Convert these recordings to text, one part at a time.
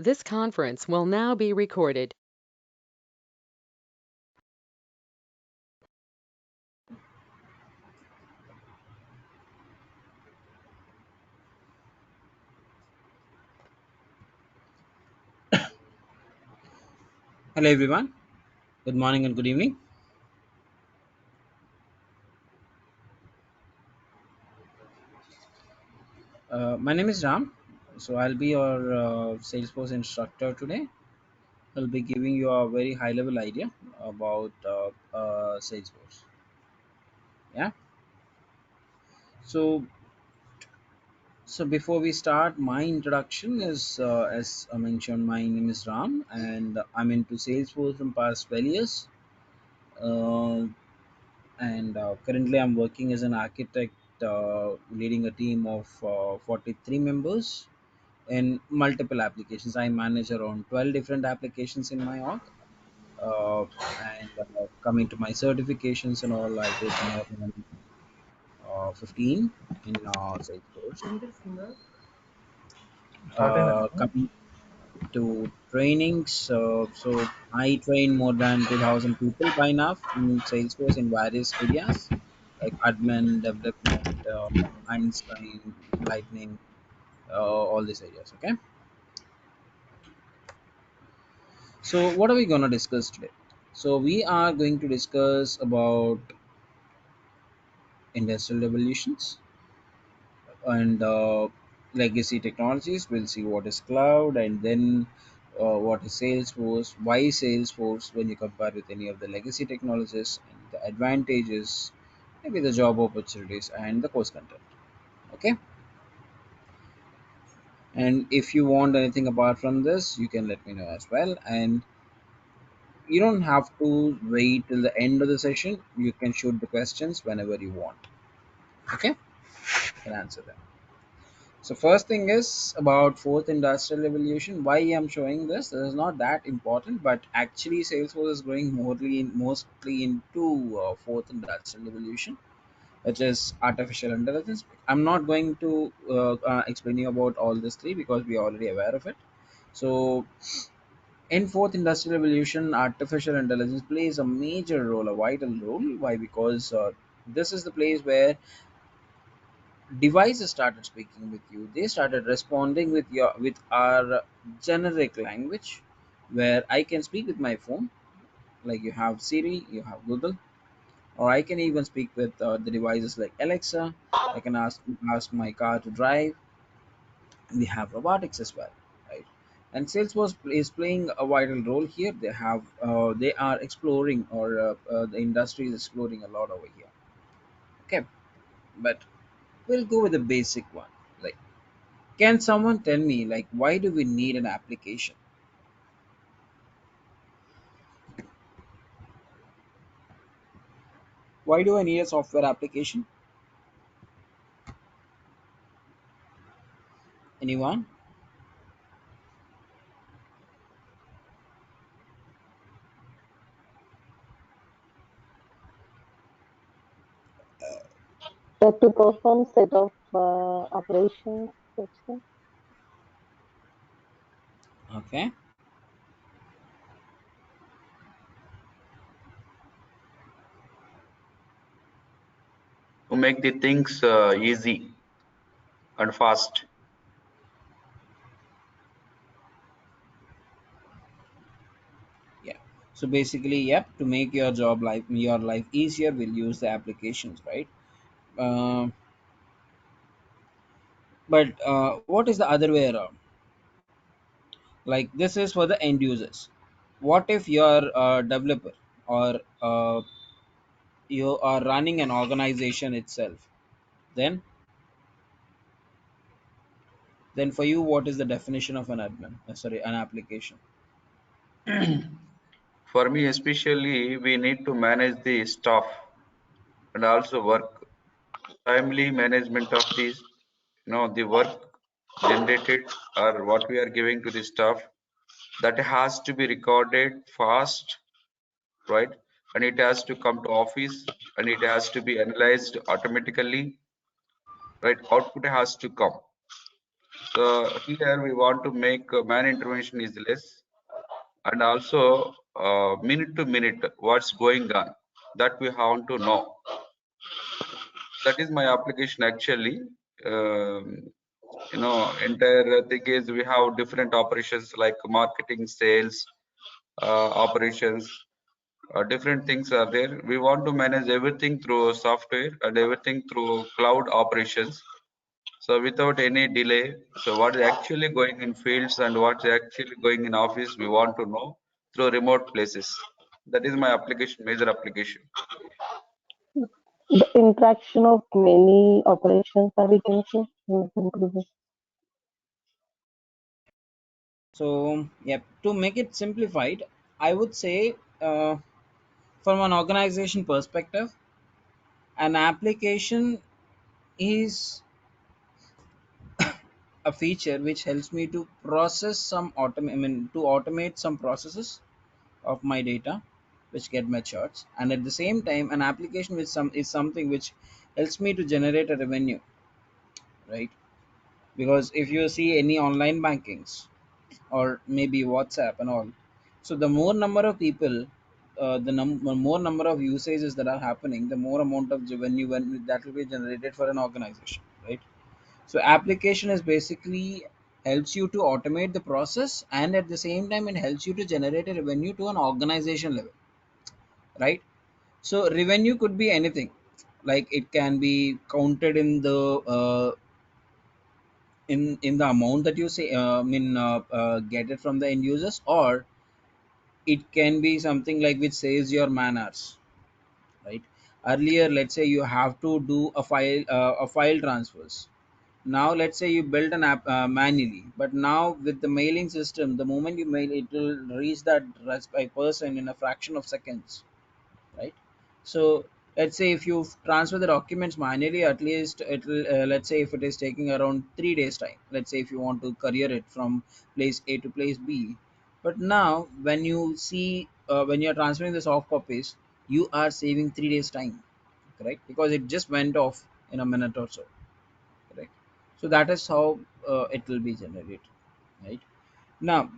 This conference will now be recorded. Hello everyone. Good morning and good evening. My name is Ram. So I'll be your Salesforce instructor today. I'll be giving you a very high level idea about Salesforce. Yeah. So before we start, my introduction is as I mentioned, my name is Ram, and I'm into Salesforce from past 12 years. Uh, and currently I'm working as an architect, leading a team of 43 members in multiple applications. I manage around 12 different applications in my org. Uh, and coming to my certifications and all, I did more than 15 in Salesforce. Coming to trainings, so I train more than 2,000 people by now in Salesforce in various areas like admin, development, Einstein, Lightning, all these areas. Okay. So what are we going to discuss today? So we are going to discuss about industrial revolutions and legacy technologies. We'll see what is cloud, and then what is Salesforce, why Salesforce when you compare with any of the legacy technologies, and the advantages, maybe the job opportunities and the course content. Okay. And if you want anything apart from this, you can let me know as well. And you don't have to wait till the end of the session. You can shoot the questions whenever you want. Okay, I can answer them. So first thing is about fourth industrial revolution. Why I'm showing this? This is not that important, but actually Salesforce is growing mostly into fourth industrial revolution, which is artificial intelligence. I'm not going to explain you about all these three because we are already aware of it. So in fourth industrial revolution, artificial intelligence plays a major role, a vital role. Why? Because this is the place where devices started speaking with you. They started responding with our generic language, where I can speak with my phone, like you have Siri, you have Google, or I can even speak with the devices like Alexa. I can ask my car to drive. We have robotics as well, right? And Salesforce is playing a vital role here. They are exploring, or the industry is exploring a lot over here. Okay, but we'll go with the basic one. Like, can someone tell me, like, why do we need an application? Why do I need a software application? Anyone? That to perform set of operations, that's it. Okay. To make the things easy and fast. Yeah. So basically, yep, to make your life easier, we'll use the applications, right? Um but what is the other way around? Like, this is for the end users. What if you're a developer, or you are running an organization itself? Then, for you, what is the definition of an admin? Sorry, an application. For me, especially, we need to manage the staff and also work. Timely management of these, the work generated or what we are giving to the staff, that has to be recorded fast, right? And it has to come to office and it has to be analyzed automatically, right? Output has to come. So here we want to make man intervention is less, and also minute to minute what's going on, that we want to know. That is my application actually. Um, entire thing is we have different operations like marketing, sales, operations, different things are there. We want to manage everything through software and everything through cloud operations. So without any delay, so what is actually going in fields and what's actually going in office, we want to know through remote places. That is my application, major application. The interaction of many operations that we can say inclusive. So, yeah, to make it simplified, I would say from an organization perspective, an application is a feature which helps me to process some I mean to automate some processes of my data which get matured, and at the same time an application which some is something which helps me to generate a revenue, right? Because if you see any online bankings or maybe WhatsApp and all, so the more number of people, more number of usages that are happening, the more amount of revenue that will be generated for an organization, right? So application is basically helps you to automate the process, and at the same time it helps you to generate a revenue to an organization level, right? So revenue could be anything, like it can be counted in the in the amount that you say get it from the end users, or it can be something like which saves your man hours, right? Earlier, let's say you have to do a file transfers. Now let's say you build an app manually, but now with the mailing system, the moment you mail, it will reach that by person in a fraction of seconds, right? So let's say if you transfer the documents manually, at least it will let's say if it is taking around 3 days time, let's say if you want to courier it from place A to place B. But now when you see when you're transferring the soft copies, you are saving 3 days time, correct? Because it just went off in a minute or so, correct? So that is how it will be generated, right? Now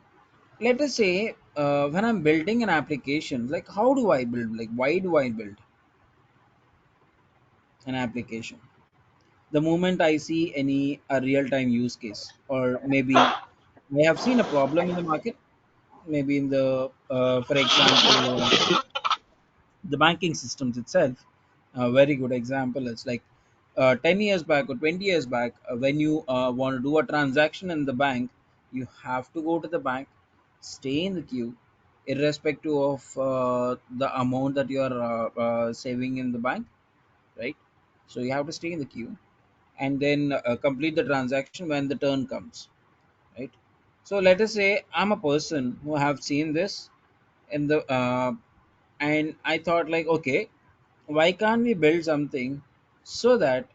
let us say when I'm building an application, like how do I build, like why do I build an application? The moment I see any a real time use case, or maybe I have seen a problem in the market, maybe in the for example the banking systems itself. A very good example is like 10 years back or 20 years back, when you want to do a transaction in the bank, you have to go to the bank, stay in the queue, irrespective of the amount that you are saving in the bank, right? So you have to stay in the queue and then complete the transaction when the turn comes, right? So let us say I'm a person who have seen this in the and I thought like, okay, why can't we build something so that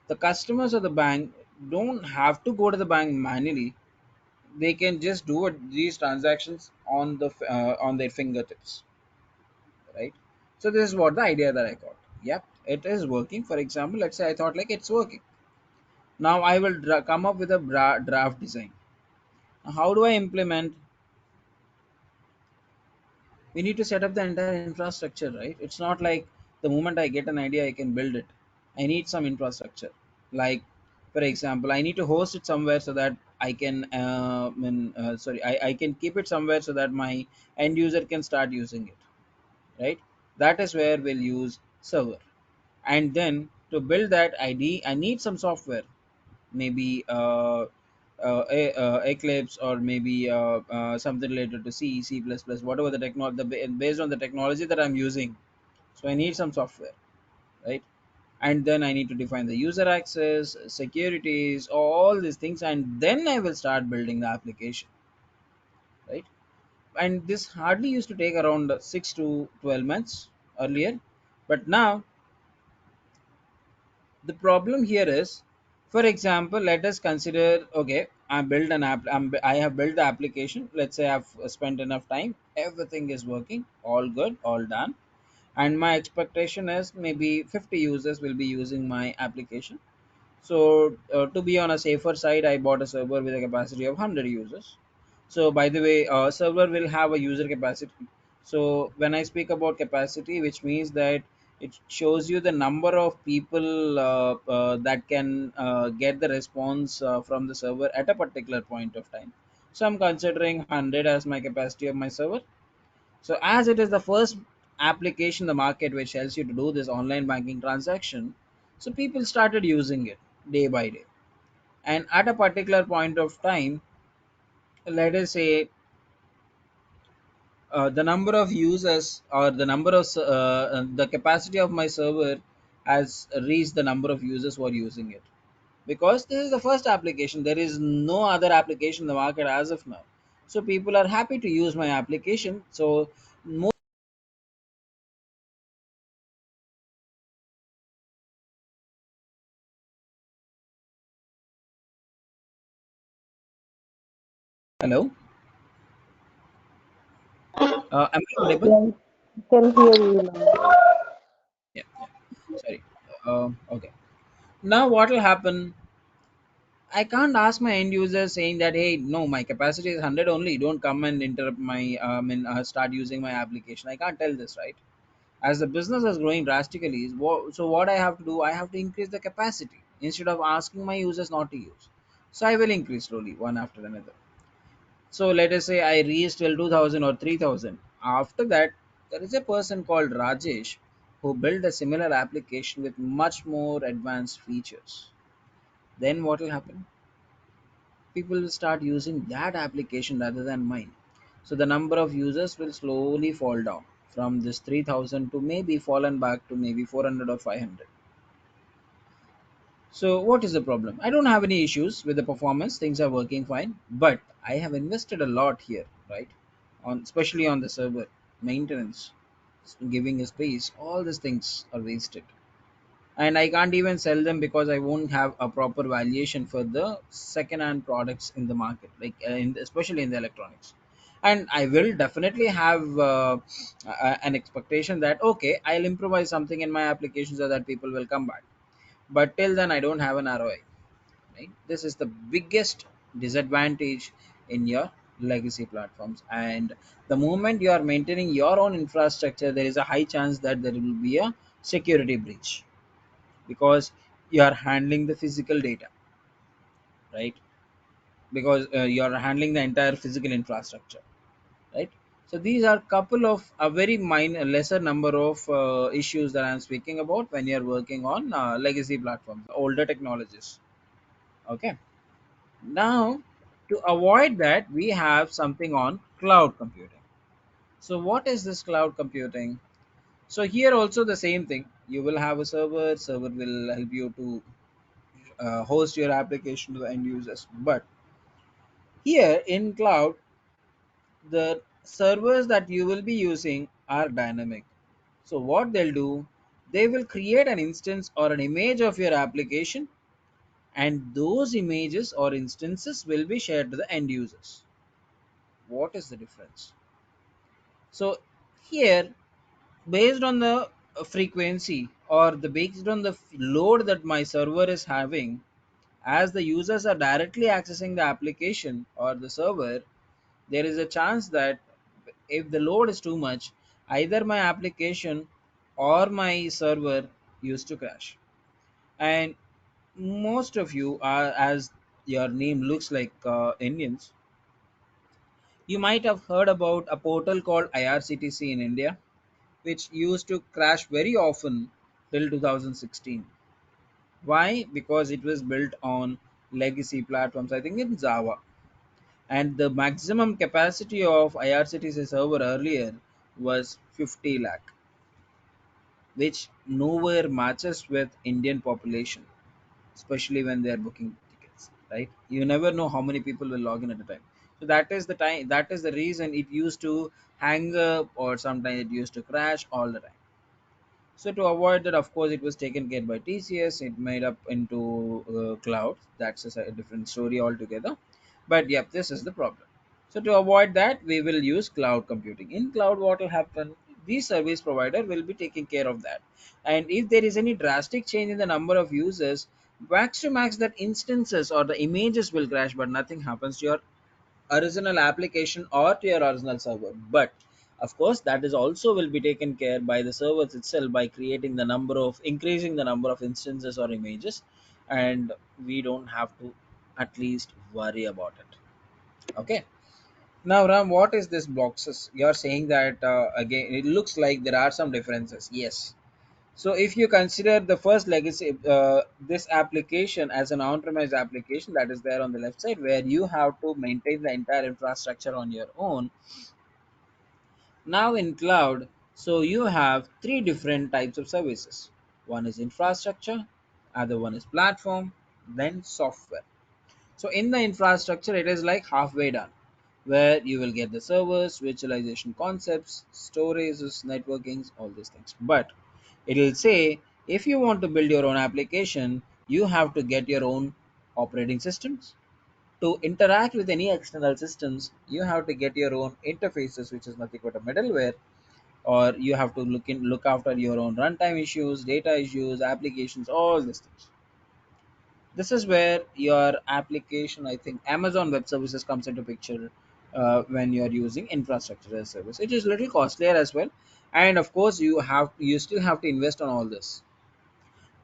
the customers of the bank don't have to go to the bank manually, they can just do these transactions on their fingertips, right? So this is what the idea that I got. Yep, it is working. For example, let's say I thought like it's working. Now I will come up with a draft design. Now, how do I implement? We need to set up the entire infrastructure, right? It's not like the moment I get an idea I can build it. I need some infrastructure. Like for example, I need to host it somewhere so that I can I can keep it somewhere so that my end user can start using it, right? That is where we'll use server. And then to build that I need some software, maybe Eclipse, or maybe something related to C, C++, whatever the based on the technology that I'm using. So I need some software, right? And then I need to define the user access, securities, all these things, and then I will start building the application, right? And this hardly used to take around 6 to 12 months earlier, but now the problem here is, for example, let us consider, okay, I have built the application, let's say I've spent enough time, everything is working, all good, all done, and my expectation is maybe 50 users will be using my application. So to be on a safer side, I bought a server with a capacity of 100 users. So by the way, server will have a user capacity. So when I speak about capacity, which means that it shows you the number of people that can get the response from the server at a particular point of time. So I'm considering 100 as my capacity of my server. So as it is the first application in the market which helps you to do this online banking transaction, so people started using it day by day. And at a particular point of time, let us say the number of users or the number of the capacity of my server has reached the number of users who are using it. Because this is the first application, there is no other application in the market as of now. So people are happy to use my application. So more. Hello, am I audible? Yeah, I can hear you now. Yeah, yeah. Sorry. Okay. Now what will happen? I can't ask my end user saying that, hey, no, my capacity is 100 only. Don't come and interrupt my start using my application. I can't tell this, right? As the business is growing drastically, so what I have to do, I have to increase the capacity instead of asking my users not to use. So I will increase slowly, one after another. So let us say I reach till 2000 or 3000. After that, there is a person called Rajesh who built a similar application with much more advanced features. Then what will happen? People will start using that application rather than mine. So the number of users will slowly fall down from this 3000 to maybe fallen back to maybe 400 or 500. So what is the problem? I don't have any issues with the performance. Things are working fine, but I have invested a lot here, right? On especially on the server maintenance, giving a space. All these things are wasted, and I can't even sell them because I won't have a proper valuation for the second-hand products in the market, like especially in the electronics. And I will definitely have an expectation that okay, I'll improvise something in my application so that people will come back. But till then, I don't have an ROI. Right? This is the biggest disadvantage in your legacy platforms. And the moment you are maintaining your own infrastructure, there is a high chance that there will be a security breach because you are handling the physical data, right? Because you are handling the entire physical infrastructure, right? So these are couple of a very minor lesser number of issues that I'm speaking about when you're working on legacy platforms, older technologies. Okay. Now, to avoid that, we have something on cloud computing. So what is this cloud computing? So here also the same thing. You will have a server. Server will help you to host your application to the end users. But here in cloud, the servers that you will be using are dynamic. So what they'll do, they will create an instance or an image of your application, and those images or instances will be shared to the end users. What is the difference? So here, based on the frequency or the based on the load that my server is having, as the users are directly accessing the application or the server, there is a chance that if the load is too much, either my application or my server used to crash. And most of you are, as your name looks like Indians, you might have heard about a portal called IRCTC in India, which used to crash very often till 2016. Why? Because it was built on legacy platforms, I think in Java. And the maximum capacity of IRCTC server earlier was 50 lakh, which nowhere matches with Indian population, especially when they are booking tickets, right? You never know how many people will log in at a time. So that is the time, that is the reason it used to hang up or sometimes it used to crash all the time. So to avoid that, of course, it was taken care by TCS. It made up into cloud. That's a different story altogether. But yep, this is the problem. So to avoid that, we will use cloud computing. In cloud, what will happen? The service provider will be taking care of that. And if there is any drastic change in the number of users, Wax to max that instances or the images will crash, but nothing happens to your original application or to your original server. But of course, that is also will be taken care by the servers itself by creating the number of increasing the number of instances or images, and we don't have to at least worry about it. Okay. Now, Ram, what is this boxes? You're saying that again, it looks like there are some differences. Yes. So, if you consider the first legacy, this application as an on-premise application that is there on the left side, where you have to maintain the entire infrastructure on your own. Now, in cloud, so you have three different types of services. One is infrastructure, other one is platform, then software. So in the infrastructure, it is like halfway done, where you will get the servers, virtualization concepts, storages, networkings, all these things. But it will say if you want to build your own application, you have to get your own operating systems. To interact with any external systems, you have to get your own interfaces, which is nothing but a middleware, or you have to look after your own runtime issues, data issues, applications, all these things. This is where your application, I think Amazon web services comes into picture when you're using infrastructure as a service. It is a little costlier as well, and of course you still have to invest on all this.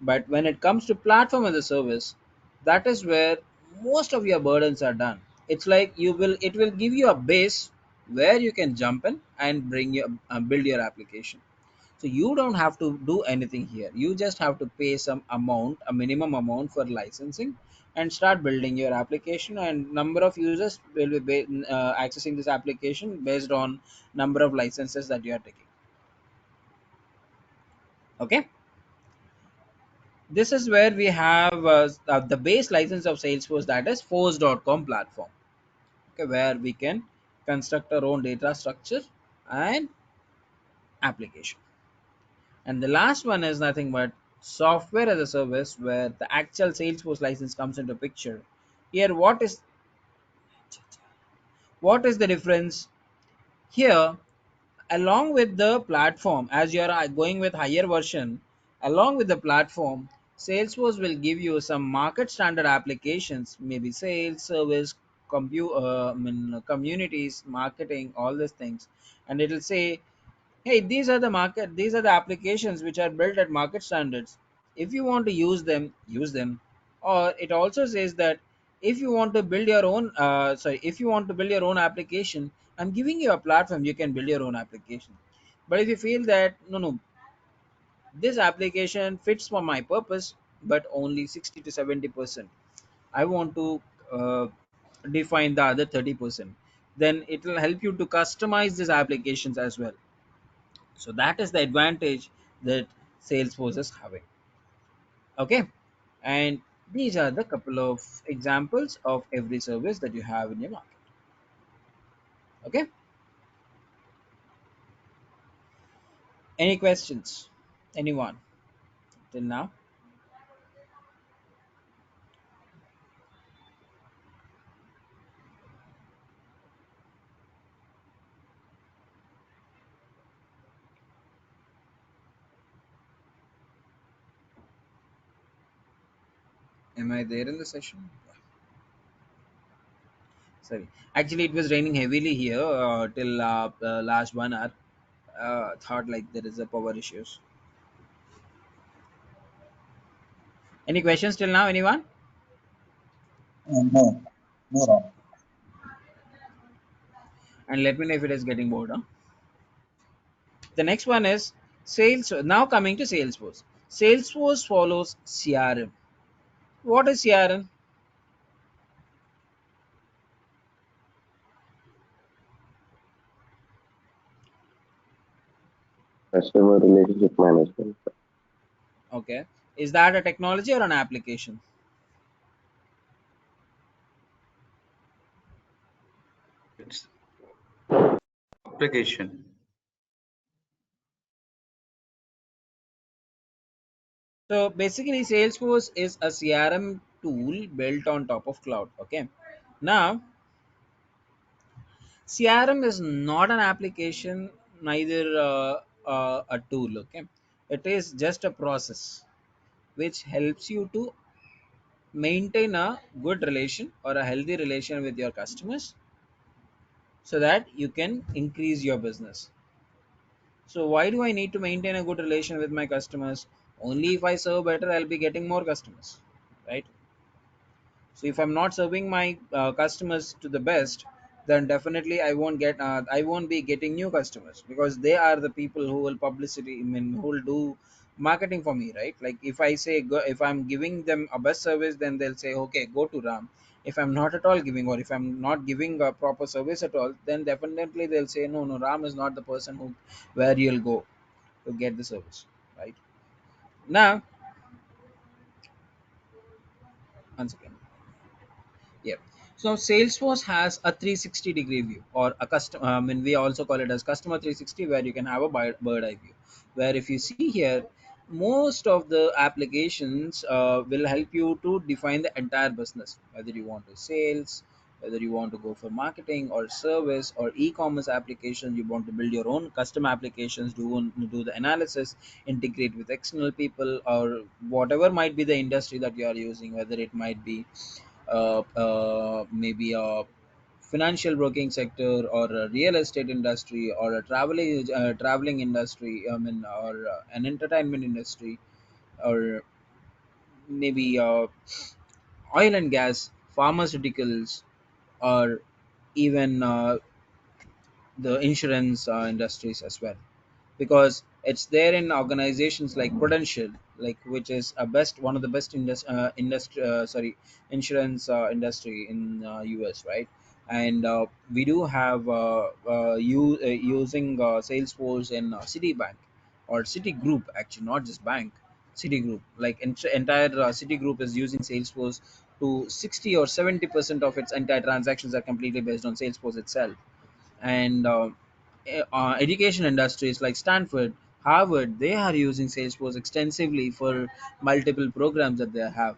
But when it comes to platform as a service, that is where most of your burdens are done. It's like it will give you a base where you can jump in and bring your build your application. So you don't have to do anything here. You just have to pay some amount, a minimum amount for licensing, and start building your application. And number of users will be accessing this application based on number of licenses that you are taking. Okay, this is where we have the base license of Salesforce, that is force.com platform. Okay, where we can construct our own data structure and application. And the last one is nothing but software as a service, where the actual Salesforce license comes into picture. Here, what is the difference? Here, along with the platform, as you are going with higher version, along with the platform, Salesforce will give you some market standard applications, maybe sales, service, communities, marketing, all these things, and it will say, hey, these are the applications which are built at market standards. If you want to use them, use them. Or it also says that if you want to build your own if you want to build your own application, I'm giving you a platform, you can build your own application. But if you feel that no, this application fits for my purpose, but only 60 to 70%, I want to uh, define the other 30%, then it will help you to customize these applications as well. So that is the advantage that Salesforce is having. Okay, and these are the couple of examples of every service that you have in your market. Okay, any questions? Anyone till now? Am I there in the session? Sorry, actually, it was raining heavily here till last 1 hour. Thought like there is a power issues. Any questions till now? Anyone? No, no, Ram. And let me know if it is getting bored. Huh? The next one is sales. Now coming to Salesforce. Salesforce follows CRM. What is CRM? Customer relationship management. Okay. Is that a technology or an application? It's application. So basically, Salesforce is a CRM tool built on top of cloud. Okay. Now, CRM is not an application, neither a tool. Okay. It is just a process which helps you to maintain a good relation or a healthy relation with your customers so that you can increase your business. So why do I need to maintain a good relation with my customers? Only if I serve better, I'll be getting more customers, right? So if I'm not serving my customers to the best, then definitely I won't be getting new customers, because they are the people who will publicity, I mean, who will do marketing for me, right? Like if I say if I'm giving them a best service, then they'll say, okay, go to Ram. If I'm not at all giving, or if I'm not giving a proper service at all, then definitely they'll say, no, no, Ram is not the person who where you'll go to get the service, right? Now, once again. Yeah. So Salesforce has a 360-degree view, or a custom. I mean, we also call it as customer 360, where you can have a bird eye view. Where if you see here, most of the applications will help you to define the entire business, whether you want to sales, whether you want to go for marketing or service or e-commerce applications. You want to build your own custom applications, do the analysis, integrate with external people, or whatever might be the industry that you are using, whether it might be maybe a financial broking sector, or a real estate industry, or a traveling industry, I mean, or an entertainment industry, or maybe oil and gas, pharmaceuticals, or even the insurance industries as well, because it's there in organizations like Prudential, like which is a best one of the best insurance industry in US, right? And we do have using Salesforce in Citibank or Citigroup, actually, not just bank. Citigroup, like entire Citigroup is using Salesforce to 60 or 70% of its entire transactions are completely based on Salesforce itself. And education industries like Stanford, Harvard, they are using Salesforce extensively for multiple programs that they have.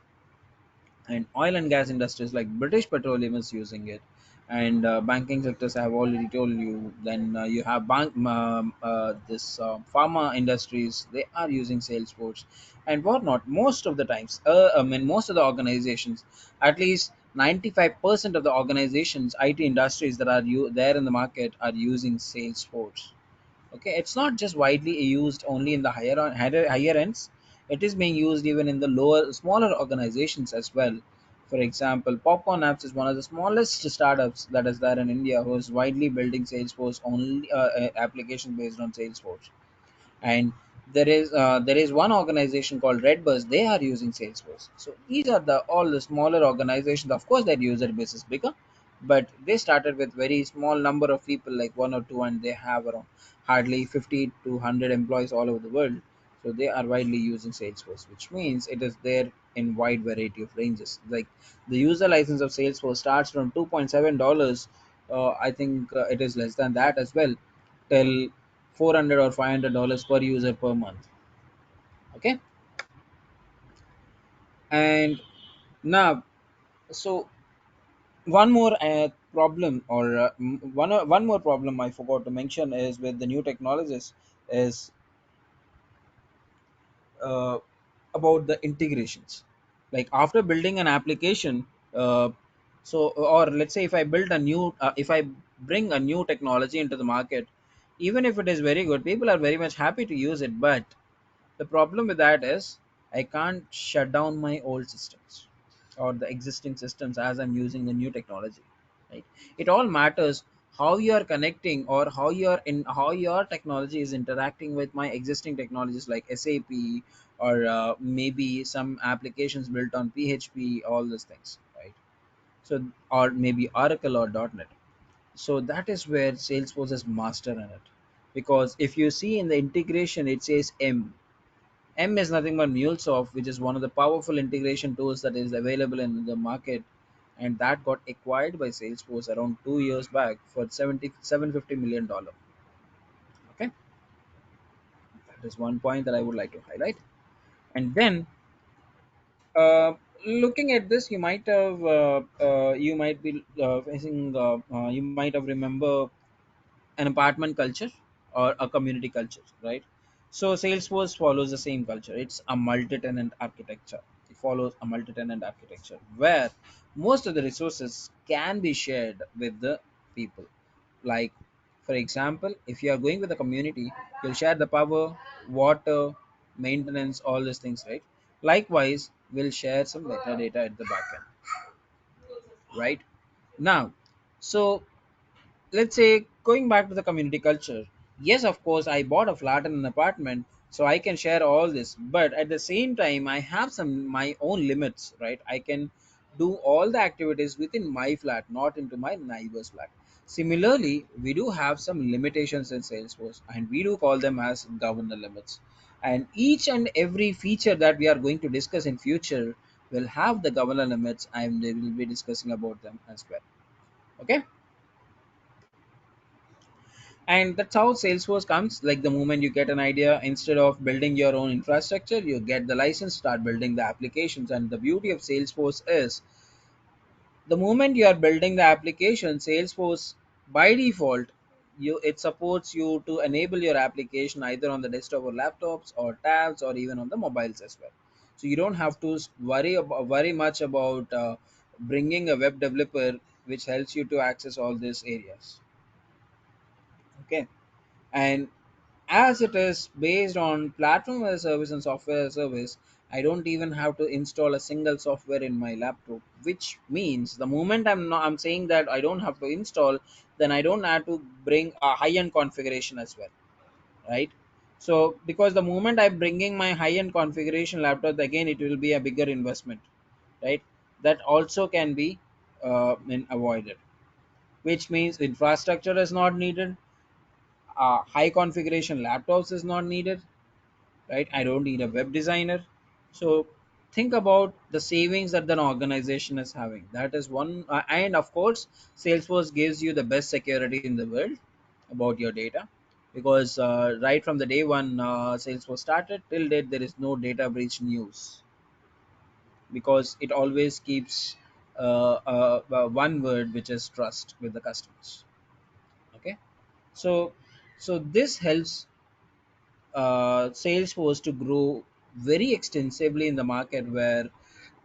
And oil and gas industries like British Petroleum is using it. And banking sectors, I have already told you. Then you have this pharma industries, they are using Salesforce and whatnot. Most of the times, I mean, most of the organizations, at least 95% of the organizations, IT industries that are there in the market are using Salesforce. Okay, it's not just widely used only in the higher ends. It is being used even in the lower smaller organizations as well. For example, Popcorn Apps is one of the smallest startups that is there in India, who is widely building Salesforce only application based on Salesforce. And there is one organization called Redbus. They are using Salesforce. So these are the all the smaller organizations. Of course, their user base is bigger, but they started with very small number of people, like one or two, and they have around hardly 50 to 100 employees all over the world. So they are widely using Salesforce, which means it is there in wide variety of ranges. Like the user license of Salesforce starts from $2.7. I think it is less than that as well, till 400 or $500 per user per month. Okay. And now, so one more problem, or one more problem I forgot to mention is with the new technologies is uh, about the integrations. Like after building an application, or let's say if I build a new if I bring a new technology into the market, even if it is very good, people are very much happy to use it. But the problem with that is I can't shut down my old systems or the existing systems as I'm using the new technology. Right? It all matters how you are connecting, or how your technology is interacting with my existing technologies like SAP, or maybe some applications built on PHP, all these things, right? So, or maybe Oracle or .NET. So that is where Salesforce is master in it, because if you see in the integration, it says M is nothing but MuleSoft, which is one of the powerful integration tools that is available in the market, and that got acquired by Salesforce around 2 years back for $750 million. Okay, that is one point that I would like to highlight. And then, looking at this, you might be facing you might have remember an apartment culture or a community culture, right? So Salesforce follows the same culture. It's a multi-tenant architecture. follows a multi-tenant architecture where most of the resources can be shared with the people. Like, for example, if you are going with a community, you'll share the power, water, maintenance, all these things, right? Likewise, we'll share some metadata at the backend, right? Now, so let's say going back to the community culture, yes, of course, I bought a flat in an apartment, so I can share all this, but at the same time I have some my own limits, right? I can do all the activities within my flat, not into my neighbor's flat. Similarly, we do have some limitations in Salesforce, and we do call them as governor limits, and each and every feature that we are going to discuss in future will have the governor limits, and they will be discussing about them as well. Okay. And that's how Salesforce comes. Like, the moment you get an idea, instead of building your own infrastructure, you get the license, start building the applications. And the beauty of Salesforce is, the moment you are building the application, Salesforce by default, you it supports you to enable your application either on the desktop or laptops or tabs or even on the mobiles as well. So you don't have to worry much about bringing a web developer, which helps you to access all these areas. Okay. And as it is based on platform as a service and software as a service, I don't even have to install a single software in my laptop, which means the moment I'm saying that I don't have to install, then I don't have to bring a high-end configuration as well, right? So because the moment I'm bringing my high-end configuration laptop, again it will be a bigger investment, right? That also can be avoided, which means infrastructure is not needed, high configuration laptops is not needed, right? I don't need a web designer. So think about the savings that an organization is having. That is one, and of course, Salesforce gives you the best security in the world about your data, because right from the day one Salesforce started till date, there is no data breach news, because it always keeps one word, which is trust, with the customers. Okay, so this helps Salesforce to grow very extensively in the market, where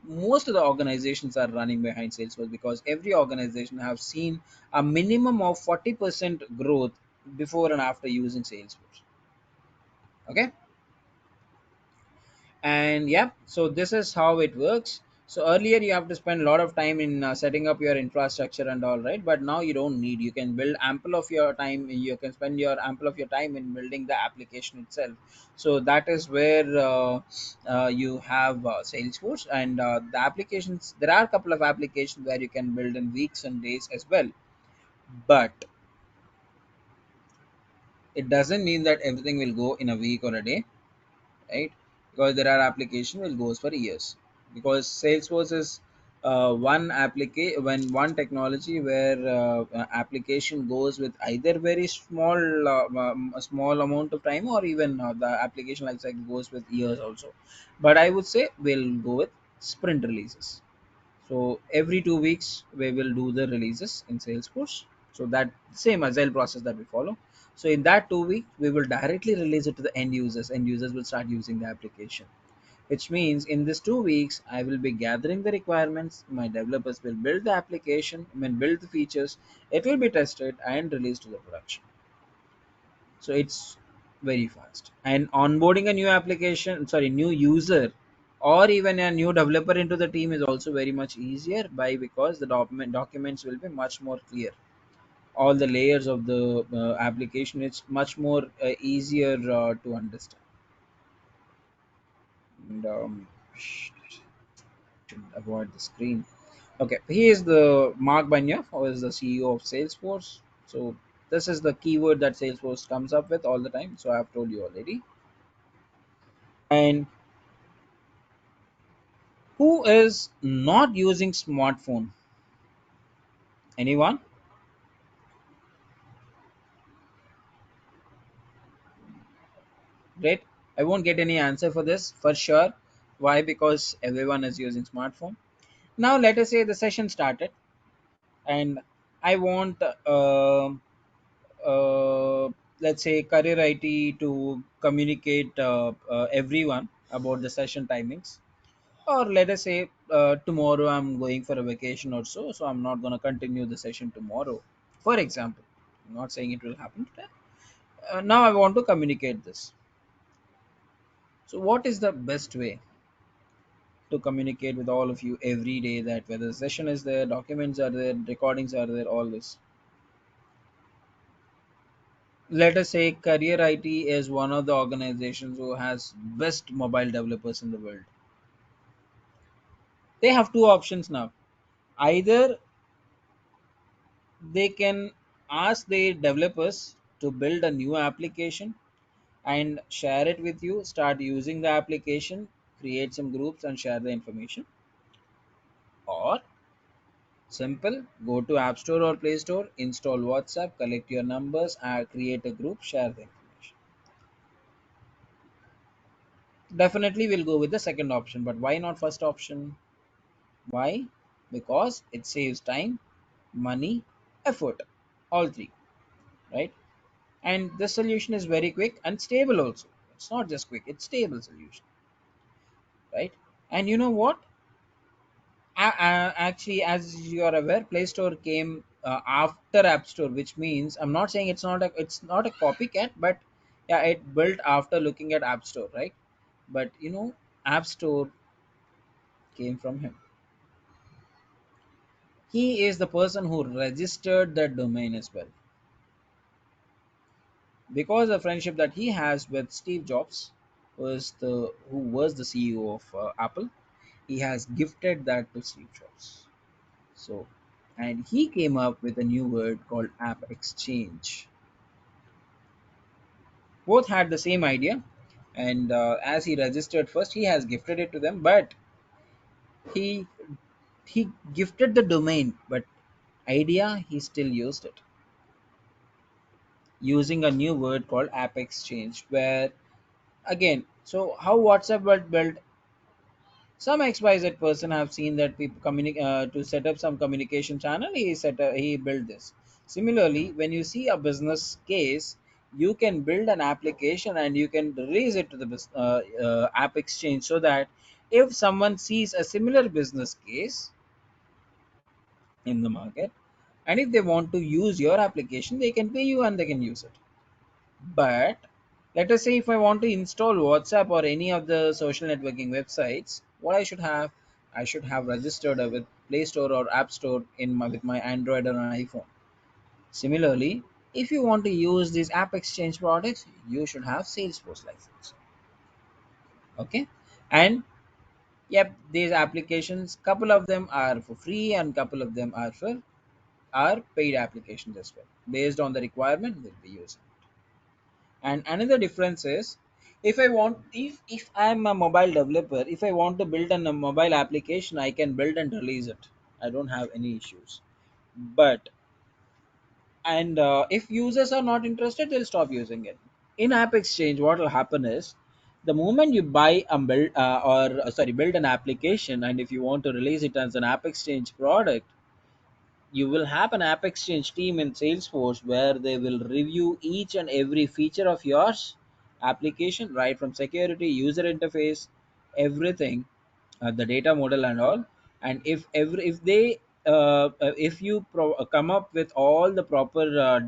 most of the organizations are running behind Salesforce, because every organization have seen a minimum of 40% growth before and after using Salesforce. Okay. And yeah, so this is how it works. So earlier you have to spend a lot of time in setting up your infrastructure and all, right? But now you don't need, you can build ample of your time, you can spend your ample of your time in building the application itself. So that is where you have Salesforce, and the applications, there are a couple of applications where you can build in weeks and days as well, but it doesn't mean that everything will go in a week or a day, right? Because there are application will goes for years, because Salesforce is one technology where application goes with either very small a small amount of time, or even the application life cycle goes with years also. But I would say we'll go with sprint releases. So every 2 weeks we will do the releases in Salesforce. So that same agile process that we follow. So in that 2 week, we will directly release it to the end users. End users will start using the application. Which means in this 2 weeks, I will be gathering the requirements. My developers will build the application, I mean build the features. It will be tested and released to the production. So it's very fast. And onboarding a new application, sorry, new user, or even a new developer into the team is also very much easier, by because the documents will be much more clear. All the layers of the application, it's much more easier to understand. And should avoid the screen. Okay, he is the Mark Banya, who is the CEO of Salesforce. So this is the keyword that Salesforce comes up with all the time. So I have told you already. And who is not using smartphone? Anyone? Great. I won't get any answer for this for sure. Why? Because everyone is using smartphone. Now let us say the session started, and I want uh, let's say career IT to communicate everyone about the session timings. Or let us say tomorrow I'm going for a vacation or so, so I'm not going to continue the session tomorrow, for example. I'm not saying it will happen today. Now I want to communicate this. So what is the best way to communicate with all of you every day, that whether the session is there, documents are there, recordings are there, all this? Let us say career IT is one of the organizations who has best mobile developers in the world. They have two options now. Either they can ask the developers to build a new application and share it with you, start using the application, create some groups and share the information. Or simple, go to App Store or Play Store, install WhatsApp, collect your numbers, create a group, share the information. Definitely we'll go with the second option, but why not first option? Why? Because it saves time, money, effort, all three, right? And this solution is very quick and stable also. It's not just quick, it's stable solution, right? And you know what? Actually, as you are aware, Play Store came after App Store, which means I'm not saying it's not a copycat, but yeah, it built after looking at App Store, right? But App Store came from him. He is the person who registered the domain as well, because the friendship that he has with Steve Jobs, who was the CEO of Apple. He has gifted that to Steve Jobs. So, and he came up with a new word called App Exchange. Both had the same idea, and as he registered first, he has gifted it to them. But he he gifted the domain, but idea he still used it, using a new word called App Exchange. Where again, so how WhatsApp was built, some XYZ person have seen that people communicate to set up some communication channel. He built this. Similarly, when you see a business case, you can build an application and you can release it to the app exchange, so that if someone sees a similar business case in the market, and if they want to use your application, they can pay you and they can use it. But let us say if I want to install WhatsApp or any of the social networking websites, what I should have registered with Play Store or App Store with my Android or an iPhone. Similarly, if you want to use these app exchange products, you should have Salesforce license. Okay, and yep, these applications, couple of them are for free and couple of them are paid applications as well. Based on the requirement, they'll be used. And another difference is, if I'm a mobile developer, if I want to build a mobile application, I can build and release it. I don't have any issues. But and if users are not interested, they'll stop using it. In app exchange, what will happen is, the moment you buy a build an application, and if you want to release it as an app exchange product, you will have an app exchange team in Salesforce where they will review each and every feature of yours application, right from security, user interface, everything, the data model and all. And if you come up with all the proper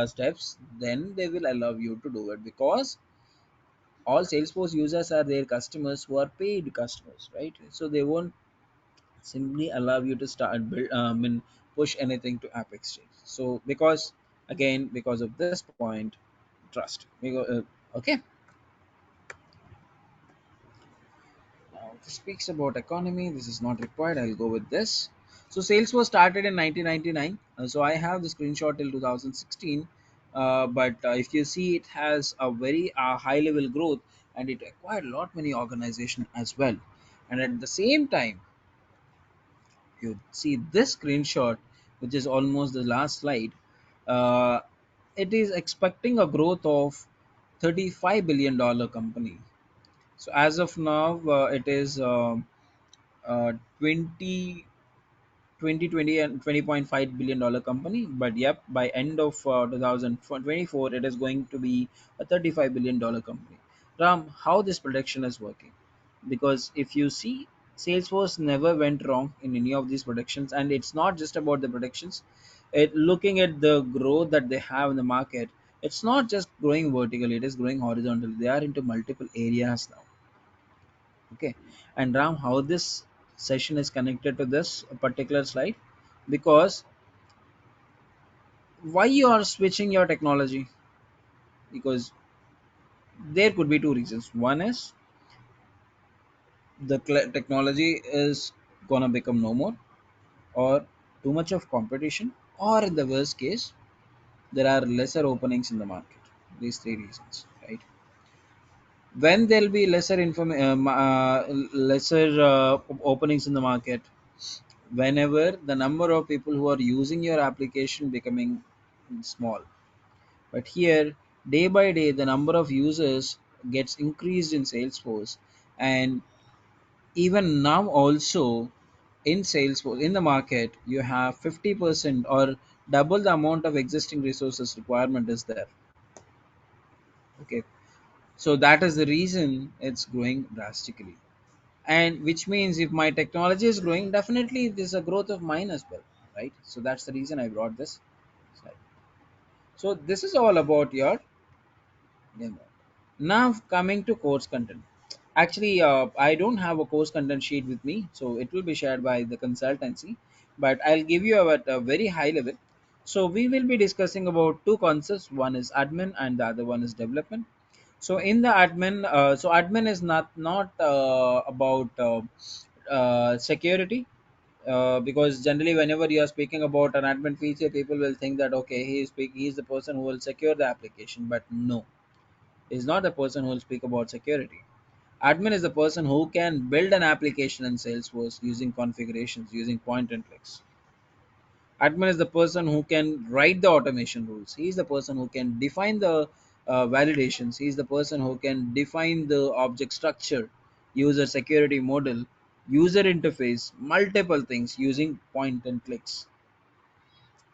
steps, then they will allow you to do it, because all Salesforce users are their customers who are paid customers, right? So they won't simply allow you to start push anything to app exchange. So because of this point, trust okay. Now this speaks about economy. This is not required, I'll go with this. So Salesforce started in 1999. So I have the screenshot till 2016. But if you see, it has a very high level growth, and it acquired a lot many organizations as well. And at the same time, you see this screenshot, which is almost the last slide, uh, it is expecting a growth of $35 billion company. So as of now, it is 20 2020 and $20.5 billion company. But yep, by end of 2024, it is going to be a $35 billion company. Ram, how this prediction is working? Because if you see, Salesforce never went wrong in any of these predictions, and it's not just about the predictions. It looking at the growth that they have in the market, it's not just growing vertically; it is growing horizontally. They are into multiple areas now. Okay, and Ram, how this session is connected to this particular slide? Because why you are switching your technology? Because there could be two reasons. One is the technology is gonna become no more, or too much of competition, or in the worst case there are lesser openings in the market. These three reasons, right? When there'll be lesser openings in the market, whenever the number of people who are using your application becoming small. But here, day by day, the number of users gets increased in Salesforce, and even now also in Salesforce in the market, you have 50% or double the amount of existing resources requirement is there. Okay, so that is the reason it's growing drastically, and which means if my technology is growing, definitely there's a growth of mine as well, right? So that's the reason I brought this slide. So this is all about your demo. Now coming to course content. Actually, I don't have a course content sheet with me, so it will be shared by the consultancy. But I'll give you at a very high level. So we will be discussing about two concepts. One is admin, and the other one is development. So in the admin, so admin is not about security, because generally whenever you are speaking about an admin feature, people will think that okay, he is the person who will secure the application, but no, is not the person who will speak about security. Admin is the person who can build an application in Salesforce using configurations, using point and clicks. Admin is the person who can write the automation rules. He is the person who can define the validations. He is the person who can define the object structure, user security model, user interface, multiple things using point and clicks.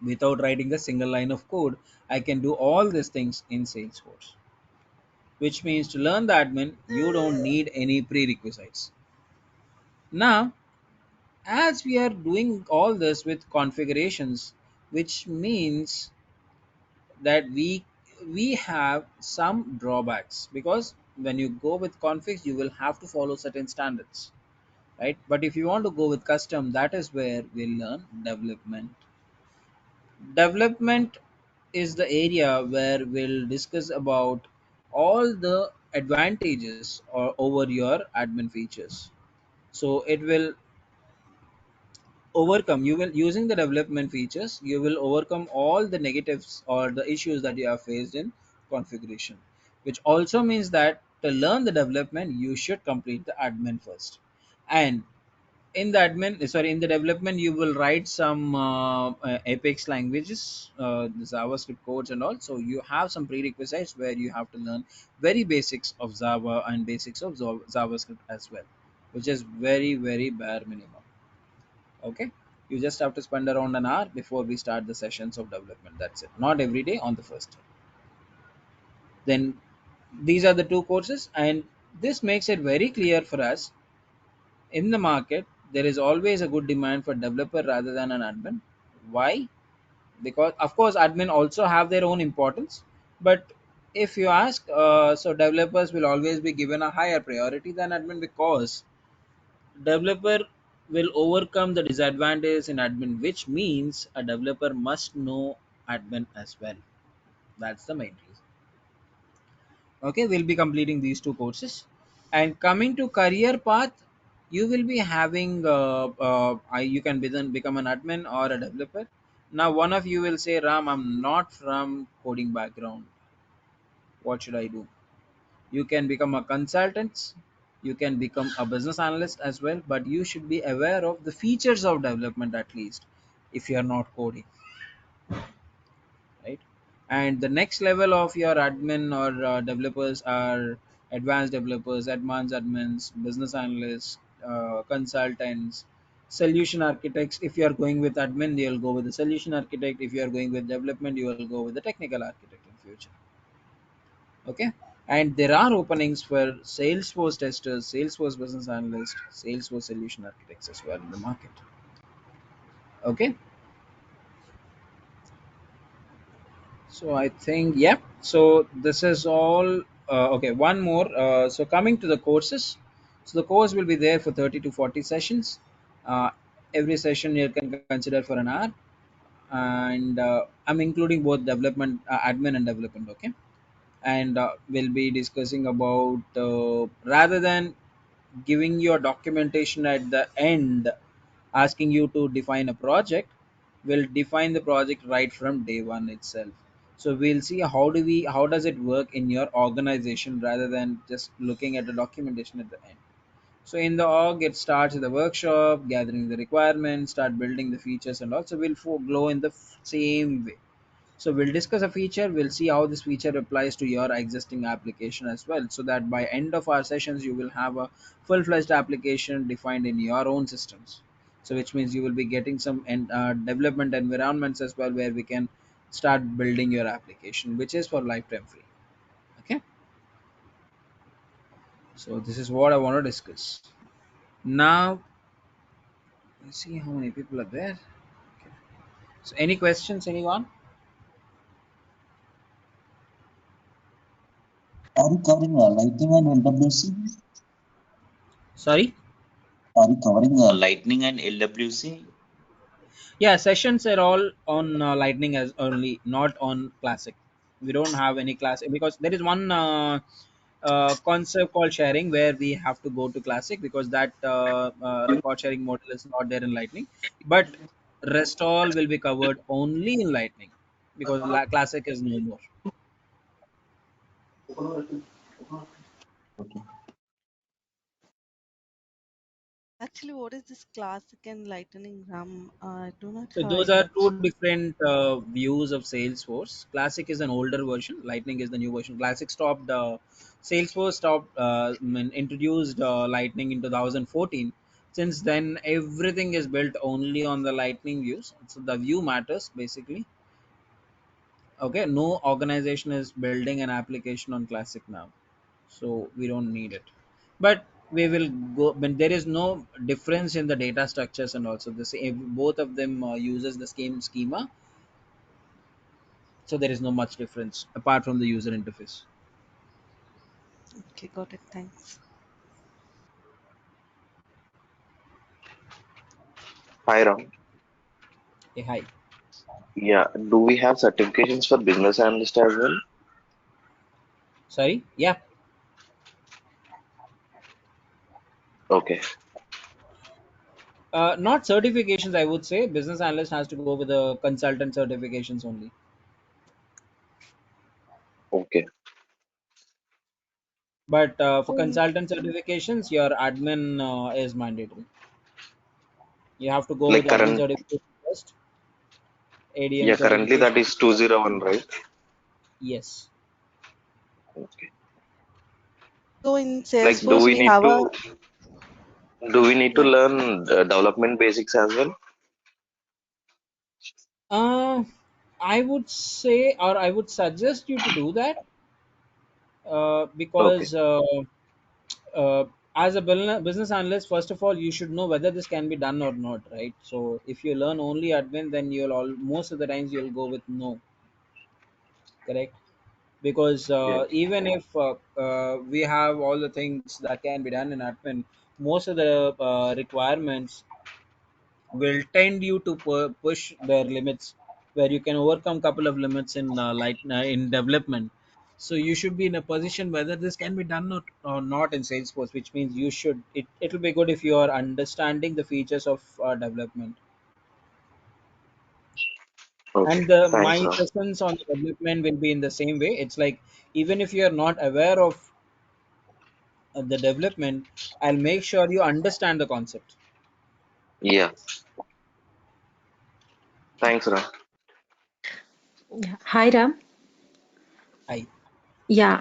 Without writing a single line of code, I can do all these things in Salesforce, which means to learn the admin, you don't need any prerequisites. Now, as we are doing all this with configurations, which means that we have some drawbacks, because when you go with configs, you will have to follow certain standards, right? But if you want to go with custom, that is where we'll learn development. Development is the area where we'll discuss about all the advantages or over your admin features. So it will overcome, you will using the development features, you will overcome all the negatives or the issues that you have faced in configuration, which also means that to learn the development you should complete the admin first. And in the in the development, you will write some apex languages, the javascript codes and all. So you have some prerequisites where you have to learn very basics of java and basics of javascript as well, which is very bare minimum. Okay, you just have to spend around an hour before we start the sessions of development. That's it, not every day on the first day. Then these are the two courses, and this makes it very clear for us in the market there is always a good demand for developer rather than an admin. Why? Because of course admin also have their own importance, but if you ask, so developers will always be given a higher priority than admin, because developer will overcome the disadvantage in admin, which means a developer must know admin as well. That's the main reason. Okay, we'll be completing these two courses, and coming to career path, you will be having you can become an admin or a developer. Now one of you will say, Ram, I'm not from coding background, what should I do? You can become a consultant, you can become a business analyst as well, but you should be aware of the features of development at least, if you are not coding, right? And the next level of your admin or developers are advanced developers, advanced admins, business analysts, consultants, solution architects. If you are going with admin, you'll go with the solution architect. If you are going with development, you will go with the technical architect in future. Okay, And there are openings for Salesforce testers, Salesforce business analysts, Salesforce solution architects as well in the market. Okay, so I think, yeah. So this is all. Okay, one more. So coming to the courses, so the course will be there for 30 to 40 sessions. Uh, every session you can consider for an hour, and I'm including both development, admin, and development. Okay, and we'll be discussing about rather than giving your documentation at the end, asking you to define a project, we'll define the project right from day one itself. So we'll see how does it work in your organization rather than just looking at the documentation at the end. So in the org, it starts with the workshop, gathering the requirements, start building the features, and also we'll glow in the same way. So we'll discuss a feature, we'll see how this feature applies to your existing application as well, so that by end of our sessions you will have a full-fledged application defined in your own systems. So which means you will be getting some development environments as well, where we can start building your application, which is for lifetime free. Okay, so this is what I want to discuss. Now let's see how many people are there. Okay. So any questions, anyone? Are you covering Lightning and LWC? Sorry. Are you covering Lightning and LWC? Yeah, sessions are all on Lightning as only, not on Classic. We don't have any Classic because there is one concept called sharing where we have to go to Classic because that record sharing model is not there in Lightning. But rest all will be covered only in Lightning because Classic is no more. Okay. Actually, what is this classic and lightning RAM? I do not So have those are idea. two different views of Salesforce. Classic is an older version. Lightning is the new version. Classic stopped. Salesforce stopped. Introduced Lightning in 2014. Since then, everything is built only on the Lightning views. So the view matters basically. Okay, no organization is building an application on Classic now, so we don't need it. But we will go when there is no difference in the data structures, and also the same, both of them uses the same schema, so there is no much difference apart from the user interface. Okay, got it. Thanks. Hi Ram. Hey, hi. Yeah, do we have certifications for business analyst as well? Sorry, yeah. Okay, Not certifications, I would say business analyst has to go with the consultant certifications only. okay. But for So, consultant certifications, your admin is mandatory. You have to go with Like admin current, certification first, ADM yeah, currently that certification. is 201, right? Yes. Okay. so in Like, Salesforce, we have a do we need to yeah. learn development basics as well? Uh, I would say, or I would suggest you to do that Okay, because uh, as a business analyst, first of all, you should know whether this can be done or not, right? So if you learn only admin, then you'll all most of the times you'll go with no, correct? Because yes. even if we have all the things that can be done in admin, most of the requirements will tend you to push their limits, where you can overcome couple of limits in in development. So you should be in a position whether this can be done or not in Salesforce, which means you should it'll be good if you are understanding the features of development. Okay, And the thanks my Ram. lessons on development will be in the same way. It's like even if you are not aware of the development, I'll make sure you understand the concept. Yeah, thanks Ram. Yeah. Hi, Ram. I Yeah,